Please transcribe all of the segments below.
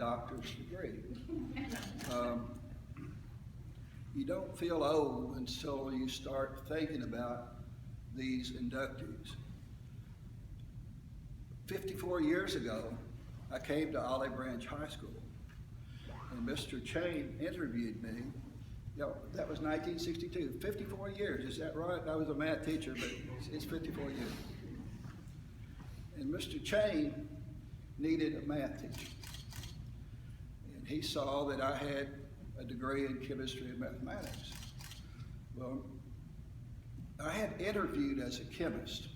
doctor's degree. You don't feel old until you start thinking about these inductees. 54 years ago, I came to Olive Branch High School, and Mr. Chain interviewed me. That was 1962, 54 years, is that right? I was a math teacher, but it's 54 years. And Mr. Chain needed a math teacher. And he saw that I had a degree in chemistry and mathematics. Well, I had interviewed as a chemist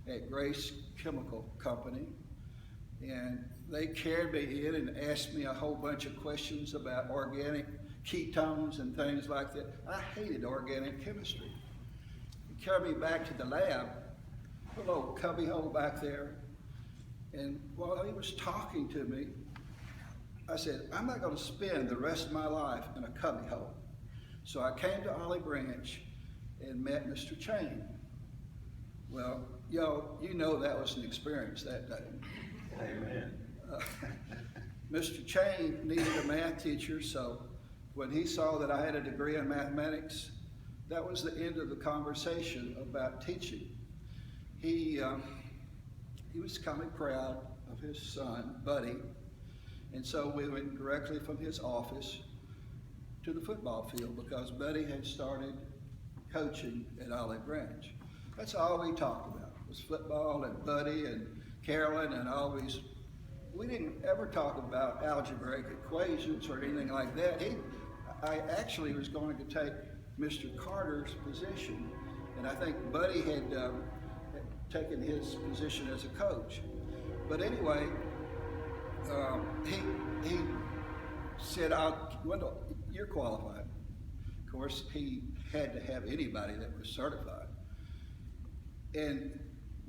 at Grace Chemical Company, and they carried me in and asked me a whole bunch of questions about organic ketones and things like that. I hated organic chemistry. He carried me back to the lab, a little cubby hole back there, and while he was talking to me, I said, I'm not going to spend the rest of my life in a cubby hole. So I came to Olive Branch and met Mr. Chain. Well, you know that was an experience that day. Amen. Mr. Chain needed a math teacher, so when he saw that I had a degree in mathematics, that was the end of the conversation about teaching. He was kind of proud of his son, Buddy, and so we went directly from his office to the football field because Buddy had started coaching at Olive Branch. That's all we talked about, was football and Buddy and Carolyn and all these. We didn't ever talk about algebraic equations or anything like that. I actually was going to take Mr. Carter's position, and I think Buddy had taken his position as a coach. But anyway, he said, Wendell, you're qualified. Of course, he had to have anybody that was certified. And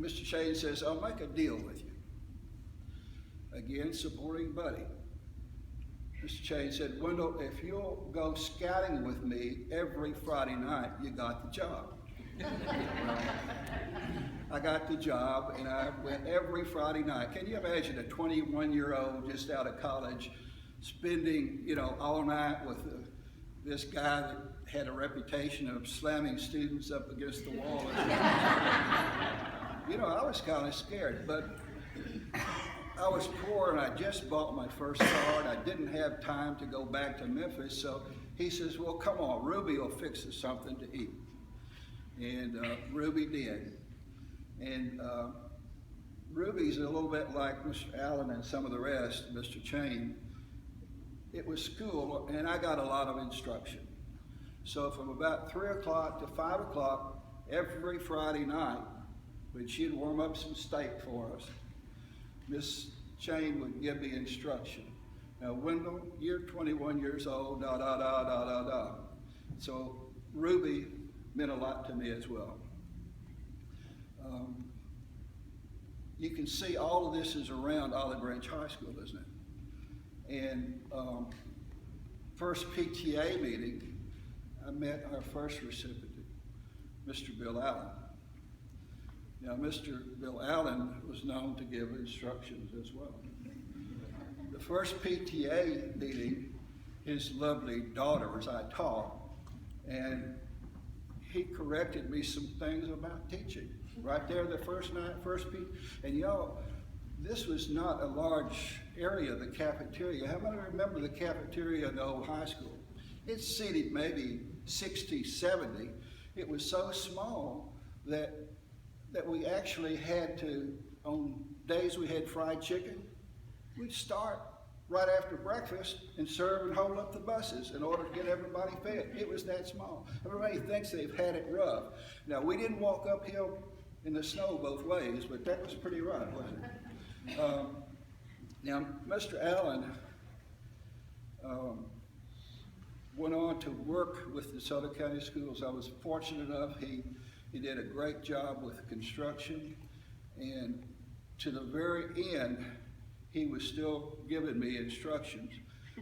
Mr. Chain says, I'll make a deal with you. Again, supporting Buddy. Mr. Chain said, Wendell, if you'll go scouting with me every Friday night, you got the job. I got the job, and I went every Friday night. Can you imagine a 21-year-old just out of college spending, all night with this guy that had a reputation of slamming students up against the wall? I was kind of scared, but I was poor, and I just bought my first car, and I didn't have time to go back to Memphis, so he says, well, come on, Ruby will fix us something to eat. And Ruby did. And Ruby's a little bit like Mr. Allen and some of the rest, Mr. Chain. It was school, and I got a lot of instruction. So from about 3 o'clock to 5 o'clock every Friday night, when she'd warm up some steak for us, Miss Chain would give me instruction. Now, Wendell, you're 21 years old, da da da da da da. So Ruby meant a lot to me as well. You can see all of this is around Olive Branch High School, isn't it? And first PTA meeting, I met our first recipient, Mr. Bill Allen. Now, Mr. Bill Allen was known to give instructions as well. The first PTA meeting, his lovely daughter was I taught, and he corrected me some things about teaching. Right there the first night, and this was not a large area, the cafeteria. How many remember the cafeteria in the old high school? It seated maybe 60, 70. It was so small that we actually had to, on days we had fried chicken, we'd start right after breakfast and serve and hold up the buses in order to get everybody fed. It was that small. Everybody thinks they've had it rough. Now, we didn't walk uphill in the snow both ways, but that was pretty rough, wasn't it? Now, Mr. Allen went on to work with the Southern County Schools. I was fortunate enough, he did a great job with construction, and to the very end, he was still giving me instructions.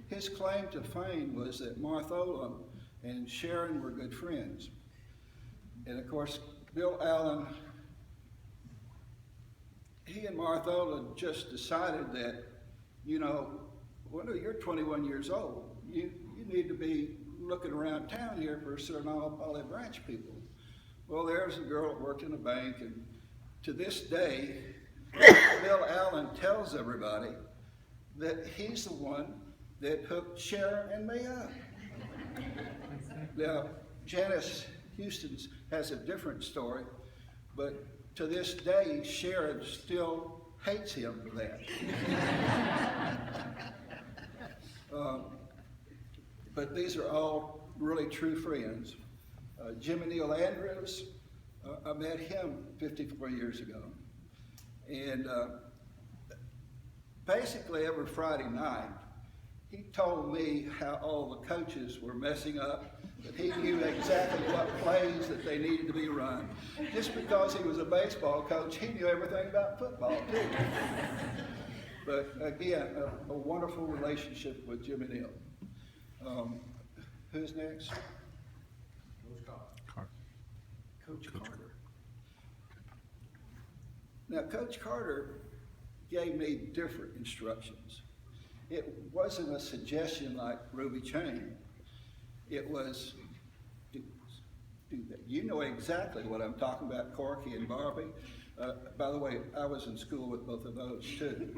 His claim to fame was that Marthola and Sharon were good friends. And of course, Bill Allen, he and Marthola just decided that, Wendell, you're 21 years old. You need to be looking around town here for certain Olive Branch people. Well, there's a girl that worked in a bank, and to this day, Bill Allen tells everybody that he's the one that hooked Sharon and me up. Now, Janice Houston has a different story, but to this day, Sharon still hates him for that. But these are all really true friends. Jimmy Neal Andrews, I met him 54 years ago. And basically every Friday night, he told me how all the coaches were messing up, that he knew exactly what plays that they needed to be run. Just because he was a baseball coach, he knew everything about football too. But again, a wonderful relationship with Jimmy Neal. Who's next? Coach Carter. Now, Coach Carter gave me different instructions. It wasn't a suggestion like Ruby Chain. It was, do that. You know exactly what I'm talking about, Corky and Barbie. By the way, I was in school with both of those too.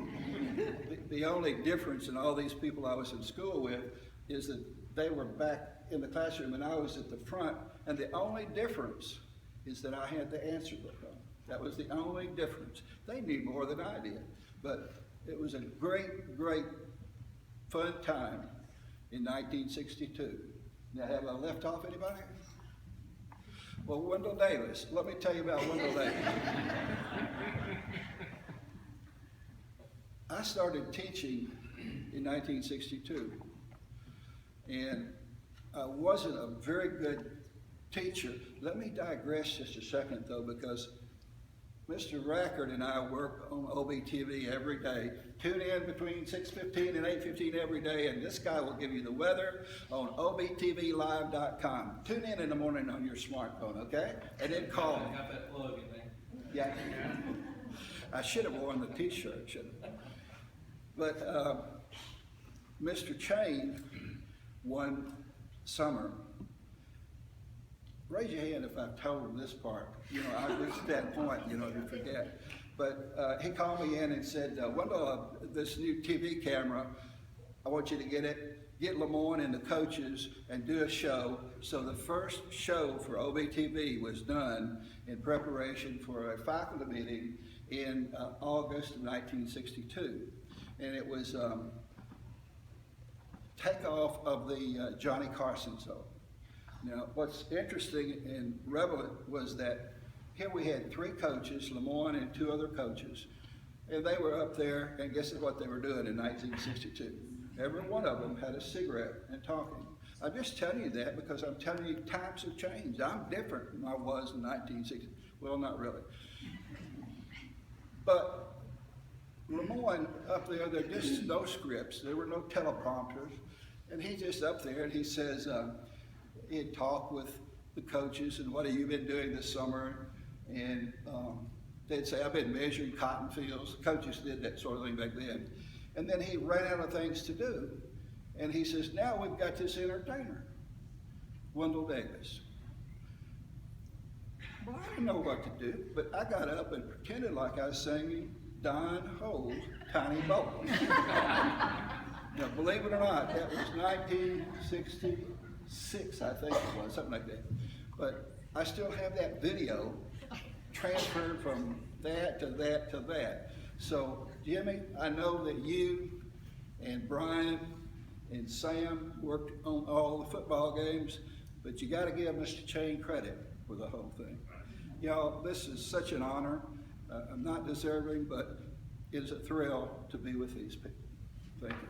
The only difference in all these people I was in school with is that they were back in the classroom and I was at the front, and the only difference is that I had the answer book on. That was the only difference. They knew more than I did, but it was a great, great fun time in 1962. Now, have I left off anybody? Well, Wendell Davis. Let me tell you about Wendell Davis. I started teaching in 1962, and I wasn't a very good teacher. Let me digress just a second, though, because Mr. Rackard and I work on OBTV every day. Tune in between 6:15 and 8:15 every day, and this guy will give you the weather on obtvlive.com. Tune in the morning on your smartphone, okay? And then call me. Got that plug in there. Yeah. I should have worn the t-shirt, shouldn't I? But Mr. Chain, one summer, raise your hand if I've told him this part. You know, I reached that point, you know, to forget. But he called me in and said, Wendell, this new TV camera, I want you to get it, get Lemoyne and the coaches and do a show. So the first show for OBTV was done in preparation for a faculty meeting in August of 1962. And it was takeoff of the Johnny Carson show. Now, what's interesting and relevant was that here we had 3 coaches, Lemoyne and 2 other coaches, and they were up there, and guess what they were doing in 1962? Every one of them had a cigarette and talking. I'm just telling you that because I'm telling you times have changed. I'm different than I was in 1960. Well, not really. But Lemoyne up there, there were just no scripts. There were no teleprompters. And he's just up there and he says, he'd talk with the coaches and what have you been doing this summer? And they'd say, I've been measuring cotton fields. Coaches did that sort of thing back then. And then he ran out of things to do. And he says, now we've got this entertainer, Wendell Davis. Well, I didn't know what to do, but I got up and pretended like I was singing Don Ho's Tiny Boat. Now, believe it or not, that was 1966, I think it was, something like that. But I still have that video transferred from that to that to that. So, Jimmy, I know that you and Brian and Sam worked on all the football games, but you got to give Mr. Chain credit for the whole thing. Y'all, this is such an honor. I'm not deserving, but it is a thrill to be with these people. Thank you.